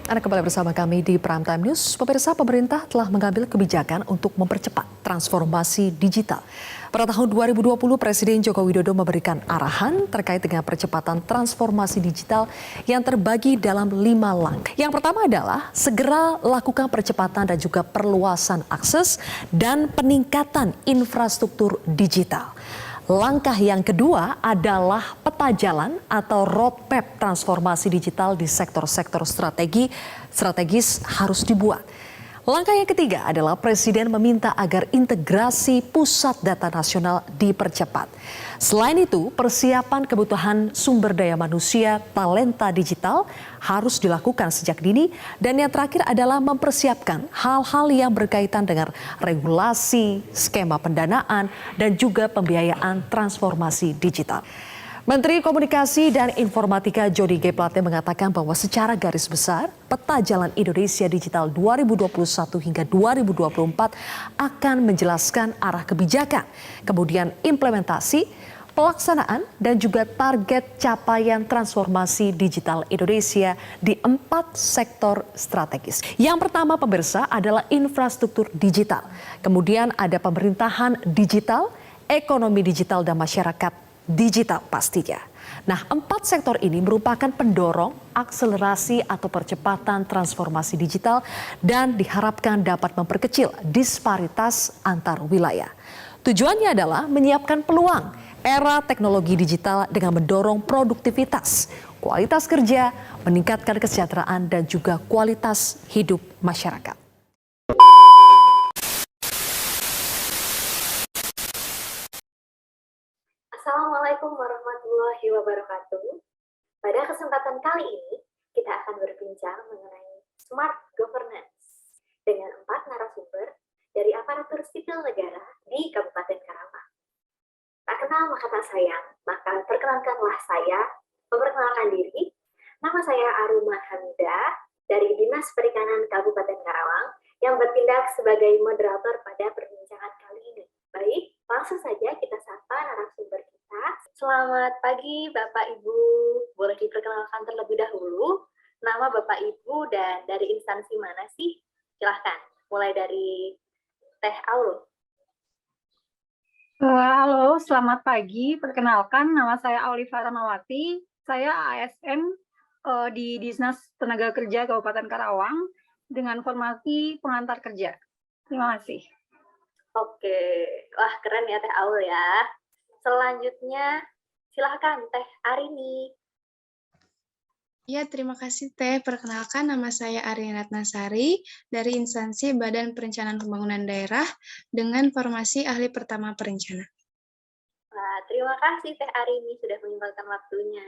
Anda kembali bersama kami di Prime Time News. Pemirsa, pemerintah telah mengambil kebijakan untuk mempercepat transformasi digital. Pada tahun 2020, Presiden Joko Widodo memberikan arahan terkait dengan percepatan transformasi digital yang terbagi dalam 5 langkah. Yang pertama adalah segera lakukan percepatan dan juga perluasan akses dan peningkatan infrastruktur digital. Langkah yang kedua adalah peta jalan atau roadmap transformasi digital di sektor-sektor strategis harus dibuat. Langkah yang ketiga adalah Presiden meminta agar integrasi pusat data nasional dipercepat. Selain itu, persiapan kebutuhan sumber daya manusia talenta digital harus dilakukan sejak dini. Dan yang terakhir adalah mempersiapkan hal-hal yang berkaitan dengan regulasi, skema pendanaan, dan juga pembiayaan transformasi digital. Menteri Komunikasi dan Informatika Jody G. Plate mengatakan bahwa secara garis besar, peta jalan Indonesia Digital 2021 hingga 2024 akan menjelaskan arah kebijakan, kemudian implementasi, pelaksanaan, dan juga target capaian transformasi digital Indonesia di 4 sektor strategis. Yang pertama, pemirsa, adalah infrastruktur digital. Kemudian ada pemerintahan digital, ekonomi digital, dan masyarakat digital pastinya. Nah, 4 sektor ini merupakan pendorong akselerasi atau percepatan transformasi digital dan diharapkan dapat memperkecil disparitas antar wilayah. Tujuannya adalah menyiapkan peluang era teknologi digital dengan mendorong produktivitas, kualitas kerja, meningkatkan kesejahteraan, dan juga kualitas hidup masyarakat. Assalamualaikum warahmatullahi wabarakatuh. Pada kesempatan kali ini, kita akan berbincang mengenai smart governance dengan 4 narasumber dari aparatur sipil negara di Kabupaten Karawang. Tak kenal maka tak sayang, maka perkenalkanlah saya, memperkenalkan diri. Nama saya Arumah Hamidah dari Dinas Perikanan Kabupaten Karawang yang bertindak sebagai moderator pada perbincangan kali ini. Baik, langsung saja kita sapa narasumber kita. Selamat pagi Bapak Ibu, boleh diperkenalkan terlebih dahulu nama Bapak Ibu dan dari instansi mana sih? Silahkan, mulai dari Teh Aul. Halo, selamat pagi. Perkenalkan, nama saya Aulia Faramawati. Saya ASN di Dinas Tenaga Kerja Kabupaten Karawang dengan formasi pengantar kerja. Terima kasih. Oke, wah keren ya Teh Aul ya. Selanjutnya, silahkan Teh Arini. Ya, terima kasih Teh. Perkenalkan, nama saya Arini Ratnasari dari instansi Badan Perencanaan Pembangunan Daerah dengan formasi ahli pertama perencana. Wah, terima kasih Teh Arini sudah menyempatkan waktunya.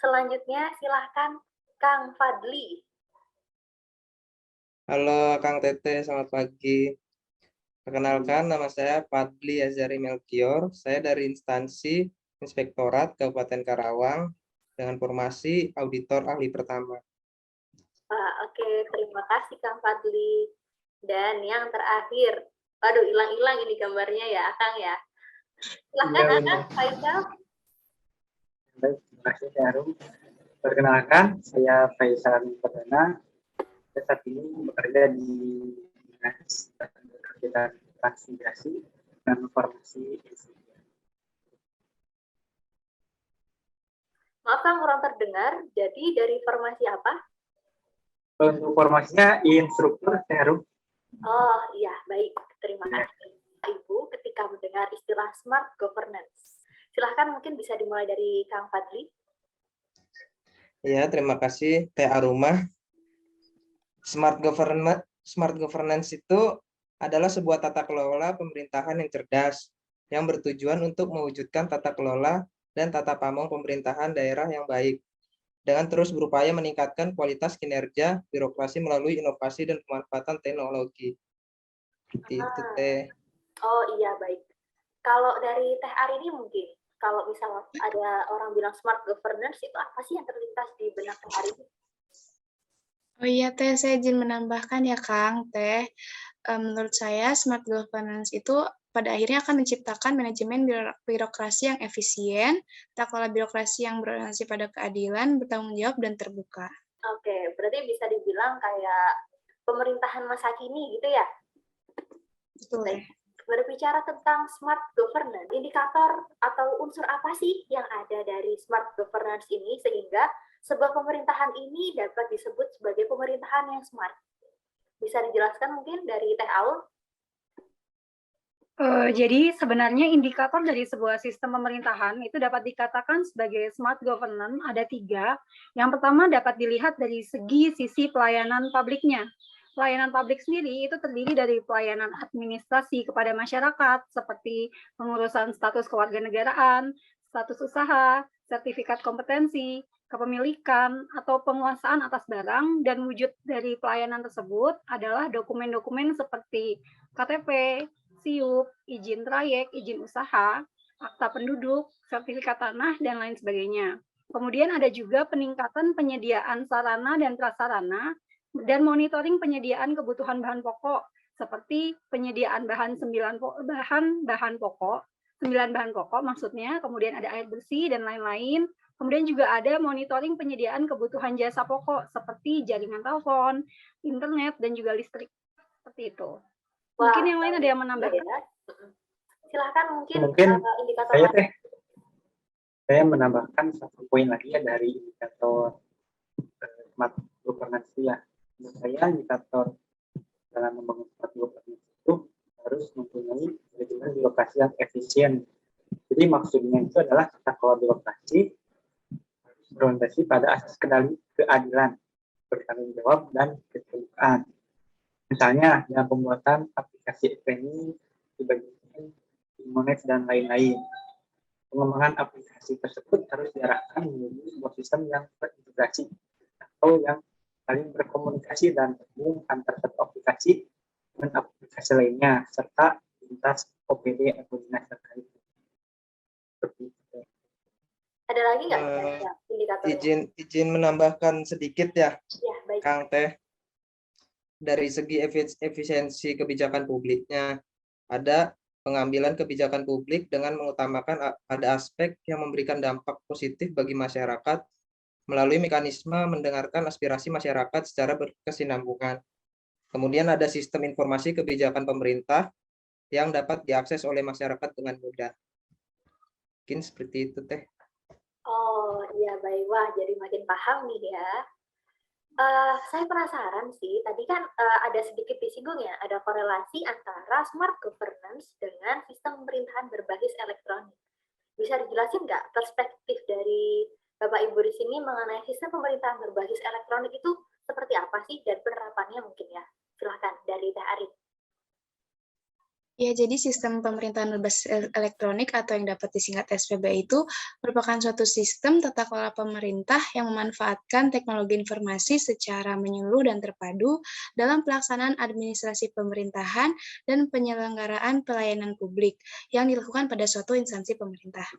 Selanjutnya, silahkan Kang Fadli. Halo Kang Tete, selamat pagi. Perkenalkan, nama saya Fadli Azari Melkior. Saya dari instansi Inspektorat Kabupaten Karawang dengan formasi auditor ahli pertama. Oke, terima kasih Kang Fadli. Dan yang terakhir, waduh hilang-hilang ini gambarnya ya, Kang ya. Silahkan Kang Faisal. Baik, terima kasih Arum. Perkenalkan, saya Faisal Perdana. Saya saat ini bekerja di Dinas Kerja Transmigrasi dan Informasi Insinyur. Maaf Kang, kurang terdengar. Jadi dari formasi apa? Untuk formasinya instruktur Arum. Oh iya, baik. Terima kasih. Ibu, ketika mendengar istilah smart governance, silahkan mungkin bisa dimulai dari Kang Fadli. Ya, terima kasih Teh Arumah. Smart governance itu adalah sebuah tata kelola pemerintahan yang cerdas, yang bertujuan untuk mewujudkan tata kelola dan tata pamong pemerintahan daerah yang baik, dengan terus berupaya meningkatkan kualitas kinerja birokrasi melalui inovasi dan pemanfaatan teknologi. Itu Teh. Oh iya, baik. Kalau dari Teh Arini mungkin, kalau misalnya ada orang bilang smart governance, itu apa sih yang terlintas di benak Teh Arini? Oh iya Teh, saya izin menambahkan ya Kang Teh. Menurut saya smart governance itu pada akhirnya akan menciptakan manajemen birokrasi yang efisien, tata kelola birokrasi yang berorientasi pada keadilan, bertanggung jawab, dan terbuka. Oke, berarti bisa dibilang kayak pemerintahan masa kini gitu ya? Betul. Baik. Berbicara tentang smart governance, indikator atau unsur apa sih yang ada dari smart governance ini sehingga sebuah pemerintahan ini dapat disebut sebagai pemerintahan yang smart? Bisa dijelaskan mungkin dari Teh Aul? Jadi sebenarnya indikator dari sebuah sistem pemerintahan itu dapat dikatakan sebagai smart governance ada 3. Yang pertama dapat dilihat dari sisi pelayanan publiknya. Pelayanan publik sendiri itu terdiri dari pelayanan administrasi kepada masyarakat seperti pengurusan status kewarganegaraan, status usaha, sertifikat kompetensi, kepemilikan, atau penguasaan atas barang, dan wujud dari pelayanan tersebut adalah dokumen-dokumen seperti KTP, SIUP, izin trayek, izin usaha, akta penduduk, sertifikat tanah, dan lain sebagainya. Kemudian ada juga peningkatan penyediaan sarana dan prasarana dan monitoring penyediaan kebutuhan bahan pokok seperti penyediaan bahan 9 bahan pokok maksudnya, kemudian ada air bersih dan lain-lain. Kemudian juga ada monitoring penyediaan kebutuhan jasa pokok seperti jaringan telepon, internet, dan juga listrik. Seperti itu. Mungkin yang lain ada yang menambahkan? Ya. Silahkan mungkin indikator saya lain. saya menambahkan satu poin lagi ya dari indikator smart governance ya. Menurut saya indikator dalam membangun smart governance itu harus mempunyai manajemen birokrasi yang efisien. Jadi maksudnya itu adalah tata kelola birokrasi harus berorientasi pada asas keadilan, bertanggung jawab, dan keterbukaan. Misalnya dalam pembuatan aplikasi e-training, e-banking, e-monet, dan lain-lain. Pengembangan aplikasi tersebut harus diarahkan menuju sebuah sistem yang terintegrasi atau yang saling berkomunikasi dan terhubung antar satu aplikasi dengan aplikasi lainnya serta lintas OPD atau dinas terkait. Ada lagi nggak indikatornya? Izin menambahkan sedikit ya, Ya, baik. Kang Teh. Dari segi efisiensi kebijakan publiknya, ada pengambilan kebijakan publik dengan mengutamakan ada aspek yang memberikan dampak positif bagi masyarakat melalui mekanisme mendengarkan aspirasi masyarakat secara berkesinambungan. Kemudian ada sistem informasi kebijakan pemerintah yang dapat diakses oleh masyarakat dengan mudah. Mungkin seperti itu, Teh. Oh iya, baik. Wah, jadi makin paham nih ya. Saya penasaran sih, tadi kan ada sedikit disinggung ya, ada korelasi antara smart governance dengan sistem pemerintahan berbasis elektronik. Bisa dijelasin nggak perspektif dari Bapak Ibu di sini mengenai sistem pemerintahan berbasis elektronik itu seperti apa sih dan penerapannya mungkin ya? Silahkan dari Teh Ari. Ya, jadi sistem pemerintahan berbasis elektronik atau yang dapat disingkat SPB itu merupakan suatu sistem tata kelola pemerintah yang memanfaatkan teknologi informasi secara menyeluruh dan terpadu dalam pelaksanaan administrasi pemerintahan dan penyelenggaraan pelayanan publik yang dilakukan pada suatu instansi pemerintah.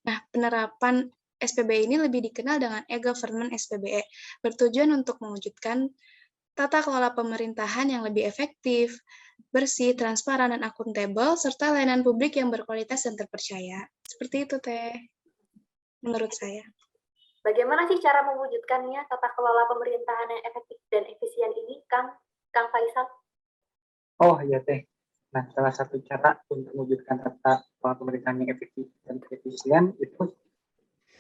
Nah, penerapan SPB ini lebih dikenal dengan e-government SPBE, bertujuan untuk mewujudkan tata kelola pemerintahan yang lebih efektif, bersih, transparan, dan akuntabel, serta layanan publik yang berkualitas dan terpercaya. Seperti itu, Teh, menurut saya. Bagaimana sih cara mewujudkannya tata kelola pemerintahan yang efektif dan efisien ini, Kang Faisal? Oh iya, Teh. Nah, salah satu cara untuk mewujudkan tata kelola pemerintahan yang efektif dan efisien itu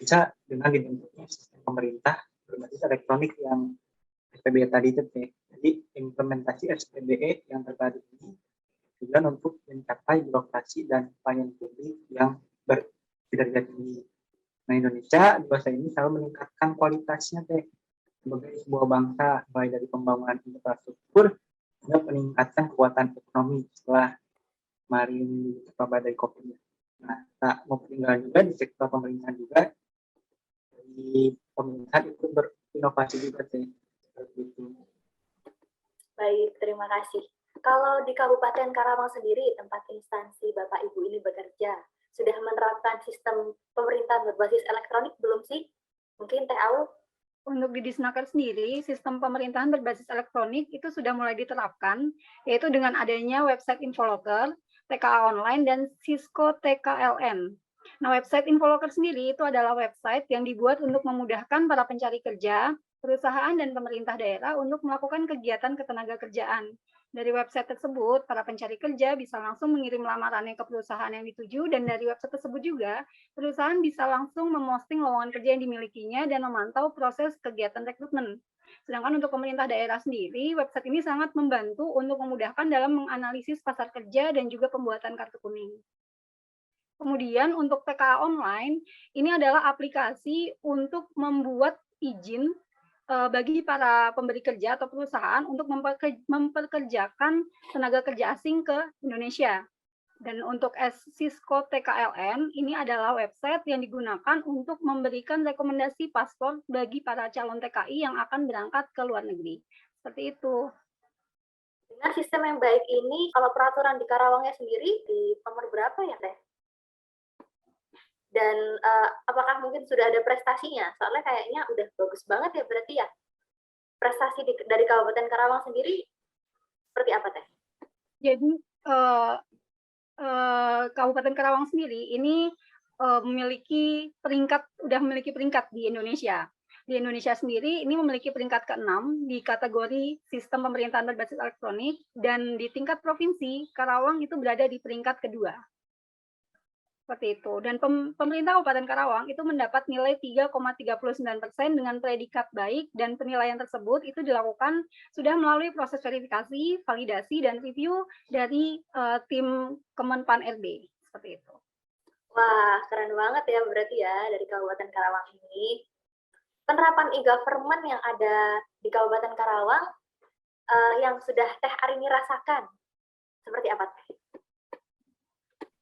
bisa dengan dibentuknya sistem pemerintah berbasis elektronik yang SPBE tadi itu, Teh. Jadi implementasi SPBE yang terbaru ini tujuan untuk mencapai birokrasi dan pelayanan publik yang berkinerja tinggi. Nah, Indonesia di masa ini selalu meningkatkan kualitasnya, Teh, sebagai sebuah bangsa, mulai dari pembangunan infrastruktur hingga peningkatan kekuatan ekonomi setelah kemarin badai COVID. Nah, tak mau ketinggalan juga di sektor pemerintahan juga, di pemerintahan itu berinovasi juga, Teh. Baik, terima kasih. Kalau di Kabupaten Karawang sendiri, tempat instansi Bapak Ibu ini bekerja, sudah menerapkan sistem pemerintahan berbasis elektronik belum sih? Mungkin Teh Aul? Untuk di Disnaker sendiri, sistem pemerintahan berbasis elektronik itu sudah mulai diterapkan, yaitu dengan adanya website Infoloker, TKA Online, dan Cisco TKLN. Nah, website Infoloker sendiri itu adalah website yang dibuat untuk memudahkan para pencari kerja perusahaan dan pemerintah daerah untuk melakukan kegiatan ketenagakerjaan. Dari website tersebut, para pencari kerja bisa langsung mengirim lamarannya ke perusahaan yang dituju, dan dari website tersebut juga, perusahaan bisa langsung memosting lowongan kerja yang dimilikinya dan memantau proses kegiatan rekrutmen. Sedangkan untuk pemerintah daerah sendiri, website ini sangat membantu untuk memudahkan dalam menganalisis pasar kerja dan juga pembuatan kartu kuning. Kemudian untuk TKA online, ini adalah aplikasi untuk membuat izin bagi para pemberi kerja atau perusahaan untuk memperkerjakan tenaga kerja asing ke Indonesia. Dan untuk Cisco TKLN, ini adalah website yang digunakan untuk memberikan rekomendasi paspor bagi para calon TKI yang akan berangkat ke luar negeri. Seperti itu. Dengan sistem yang baik ini, kalau peraturan di Karawangnya sendiri di nomor berapa ya, Teh? Dan apakah mungkin sudah ada prestasinya? Soalnya kayaknya udah bagus banget ya berarti ya. Prestasi dari Kabupaten Karawang sendiri seperti apa, Teh? Jadi Kabupaten Karawang sendiri ini memiliki peringkat di Indonesia. Di Indonesia sendiri ini memiliki peringkat ke-6 di kategori sistem pemerintahan berbasis elektronik, dan di tingkat provinsi Karawang itu berada di peringkat kedua. Seperti itu. Dan pemerintah Kabupaten Karawang itu mendapat nilai 3,39% dengan predikat baik, dan penilaian tersebut itu dilakukan sudah melalui proses verifikasi, validasi, dan review dari tim Kemenpan RB. Seperti itu. Wah, keren banget ya berarti ya dari Kabupaten Karawang ini. Penerapan e-government yang ada di Kabupaten Karawang yang sudah Teh Arini rasakan, seperti apa, Teh?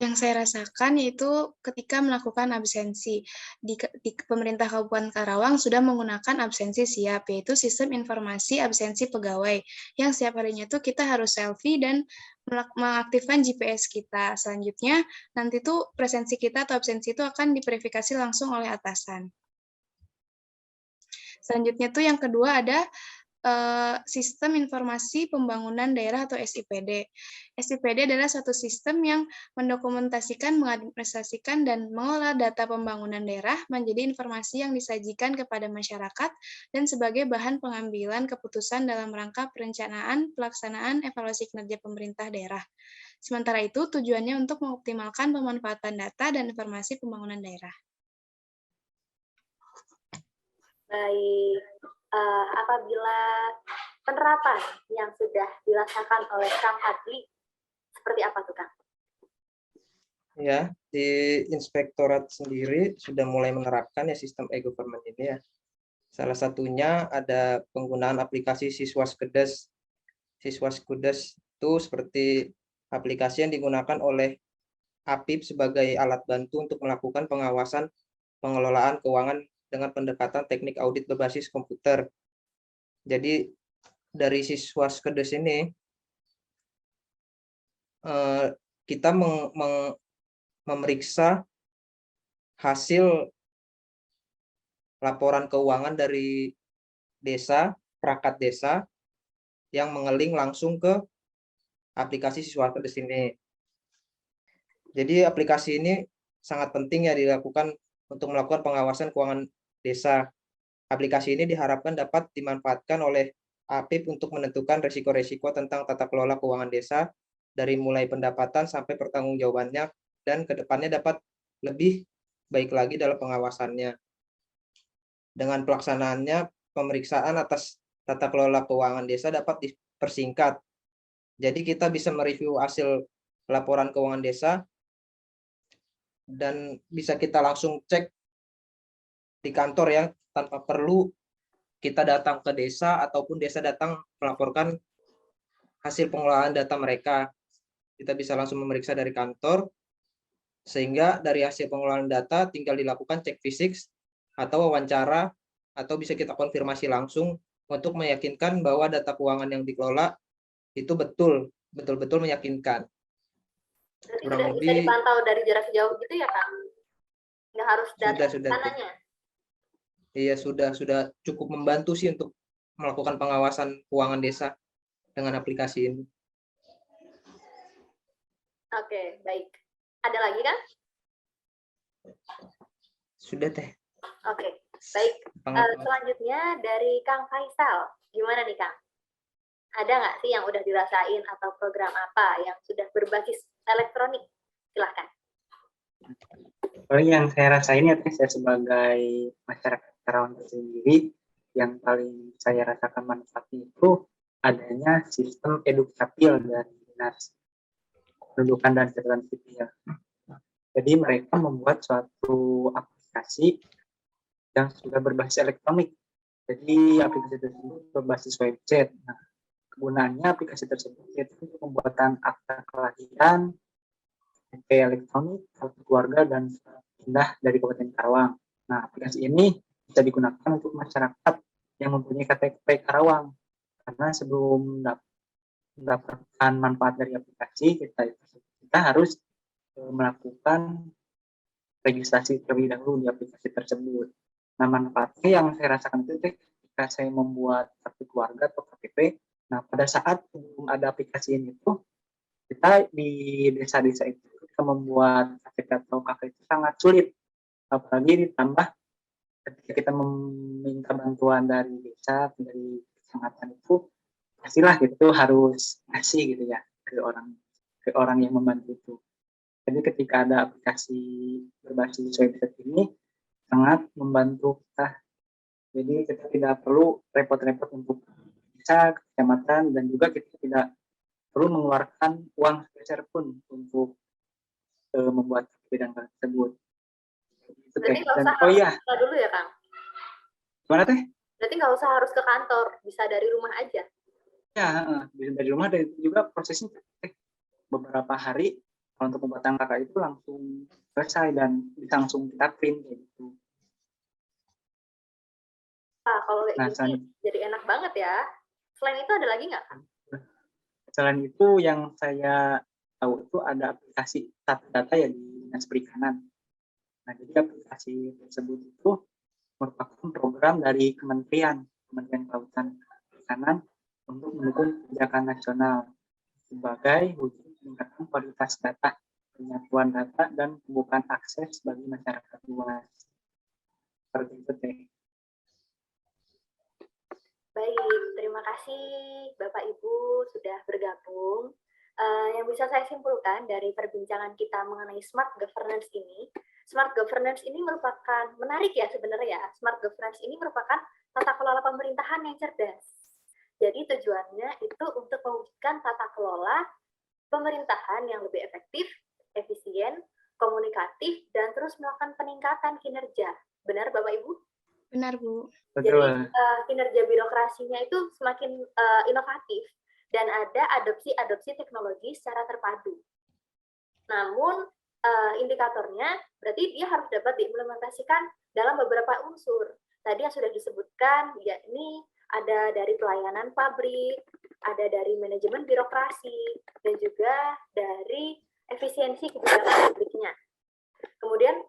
Yang saya rasakan yaitu ketika melakukan absensi. Di pemerintah Kabupaten Karawang sudah menggunakan absensi siap, yaitu sistem informasi absensi pegawai, yang setiap harinya itu kita harus selfie dan mengaktifkan GPS kita. Selanjutnya, nanti tuh presensi kita atau absensi itu akan diverifikasi langsung oleh atasan. Selanjutnya tuh yang kedua ada sistem informasi pembangunan daerah atau SIPD. SIPD adalah suatu sistem yang mendokumentasikan, mengadministrasikan, dan mengolah data pembangunan daerah menjadi informasi yang disajikan kepada masyarakat dan sebagai bahan pengambilan keputusan dalam rangka perencanaan, pelaksanaan, evaluasi kinerja pemerintah daerah. Sementara itu, tujuannya untuk mengoptimalkan pemanfaatan data dan informasi pembangunan daerah. Baik. Apabila penerapan yang sudah dirasakan oleh Kang Fadli, seperti apa tuh, Kang? Ya, di Inspektorat sendiri sudah mulai menerapkan ya sistem e-government ini ya. Salah satunya ada penggunaan aplikasi Siswa Skedes. Siswa Skedes itu seperti aplikasi yang digunakan oleh APIP sebagai alat bantu untuk melakukan pengawasan pengelolaan keuangan dengan pendekatan teknik audit berbasis komputer. Jadi dari Siswa Skedes ini kita memeriksa hasil laporan keuangan dari desa, perangkat desa yang mengeling langsung ke aplikasi Siswa Skedes ini. Jadi aplikasi ini sangat penting ya dilakukan untuk melakukan pengawasan keuangan desa. Aplikasi ini diharapkan dapat dimanfaatkan oleh APIP untuk menentukan risiko-risiko tentang tata kelola keuangan desa dari mulai pendapatan sampai pertanggungjawabannya, dan kedepannya dapat lebih baik lagi dalam pengawasannya. Dengan pelaksanaannya, pemeriksaan atas tata kelola keuangan desa dapat dipersingkat. Jadi kita bisa mereview hasil laporan keuangan desa dan bisa kita langsung cek di kantor ya, tanpa perlu kita datang ke desa ataupun desa datang melaporkan hasil pengelolaan data mereka. Kita bisa langsung memeriksa dari kantor, sehingga dari hasil pengelolaan data tinggal dilakukan cek fisik atau wawancara, atau bisa kita konfirmasi langsung untuk meyakinkan bahwa data keuangan yang dikelola itu betul-betul meyakinkan. Berarti Kurang sudah bisa lebih dipantau dari jarak jauh gitu ya, Kang? Nggak harus datang ke sudah. sananya? Iya, sudah cukup membantu sih untuk melakukan pengawasan keuangan desa dengan aplikasi ini. Oke, baik. Ada lagi kan? Sudah, Teh. Oke. Baik, Pengetahuan. selanjutnya dari Kang Faisal. Gimana nih Kang? Ada nggak sih yang udah dirasain atau program apa yang sudah berbasis elektronik? Silahkan. Kalau yang saya rasain ya saya sebagai masyarakat Karawang sendiri, yang paling saya rasakan manfaatnya itu adanya sistem edukapil dari Dinas Pendudukan dan Catatan Sipil. Jadi mereka membuat suatu aplikasi yang sudah berbasis elektronik. Jadi aplikasi tersebut berbasis website. Nah, kegunaannya aplikasi tersebut yaitu untuk pembuatan akta kelahiran, KTP elektronik, kartu keluarga, dan surat pindah dari Kabupaten Karawang. Nah, aplikasi ini bisa digunakan untuk masyarakat yang mempunyai KTP Karawang. Karena sebelum mendapatkan manfaat dari aplikasi, kita harus melakukan registrasi terlebih dahulu di aplikasi tersebut. Nah, manfaatnya yang saya rasakan itu ketika saya membuat kartu keluarga atau KTP, nah pada saat belum ada aplikasi ini tuh, kita di desa-desa itu kita membuat KTP atau KK itu sangat sulit. Apalagi ditambah ketika kita meminta bantuan dari desa, dari kecamatan itu, pastilah itu harus ngasih gitu ya ke orang yang membantu itu. Jadi ketika ada aplikasi berbasis website ini sangat membantu kita. Jadi kita tidak perlu repot-repot untuk desa, kecamatan, dan juga kita tidak perlu mengeluarkan uang sepeser pun untuk membuat bidang tersebut. Berarti nggak usah Oh iya, harus dulu ya Kang? gimana teh? Berarti nggak usah harus ke kantor, bisa dari rumah aja. Ya, bisa dari rumah, dan juga prosesnya beberapa hari. Kalau untuk pembuatan KK itu langsung selesai dan bisa langsung kita print gitu. Kalau kayak Nah, gini jadi enak banget ya. Selain itu ada lagi nggak Kang? selain itu yang saya tahu itu ada aplikasi data ya di Dinas Perikanan. Nah, jadi aplikasi tersebut itu merupakan program dari Kementerian Kelautan dan Perikanan untuk mendukung kebijakan nasional sebagai wujud peningkatan kualitas data, penyatuan data, dan pembukaan akses bagi masyarakat luas. Seperti itu, Teh. Baik, terima kasih Bapak Ibu sudah bergabung. Yang bisa saya simpulkan dari perbincangan kita mengenai smart governance ini merupakan menarik ya sebenarnya ya. Smart governance ini merupakan tata kelola pemerintahan yang cerdas. Jadi tujuannya itu untuk mewujudkan tata kelola pemerintahan yang lebih efektif, efisien, komunikatif, dan terus melakukan peningkatan kinerja. Benar Bapak Ibu? Benar, Bu. Jadi kinerja birokrasinya itu semakin inovatif dan ada adopsi teknologi secara terpadu. Namun indikatornya berarti dia harus dapat diimplementasikan dalam beberapa unsur. Tadi yang sudah disebutkan yakni ada dari pelayanan pabrik, ada dari manajemen birokrasi, dan juga dari efisiensi kebijakan publiknya. Kemudian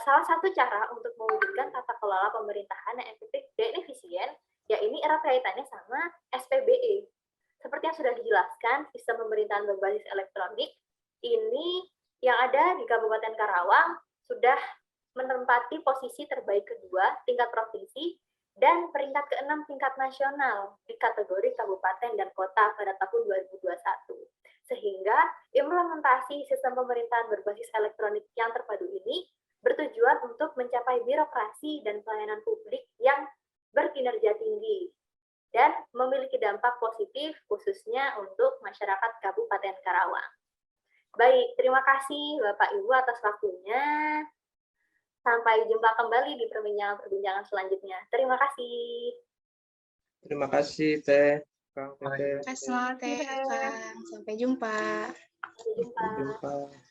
salah satu cara untuk mewujudkan tata kelola pemerintahan yang efektif dan efisien, ya ini erat kaitannya sama SPBE. Seperti yang sudah dijelaskan, sistem pemerintahan berbasis elektronik ini yang ada di Kabupaten Karawang sudah menempati posisi terbaik kedua tingkat provinsi dan peringkat ke-6 tingkat nasional di kategori kabupaten dan kota pada tahun 2021. Sehingga implementasi sistem pemerintahan berbasis elektronik yang terpadu ini bertujuan untuk mencapai birokrasi dan pelayanan publik yang berkinerja tinggi dan memiliki dampak positif khususnya untuk masyarakat Kabupaten Karawang. Baik, terima kasih Bapak Ibu atas waktunya. Sampai jumpa kembali di perbincangan selanjutnya. Terima kasih. Terima kasih Teh. Kang Teh. Terima kasih, Teh, Kang. Sampai jumpa. Sampai jumpa. Sampai jumpa.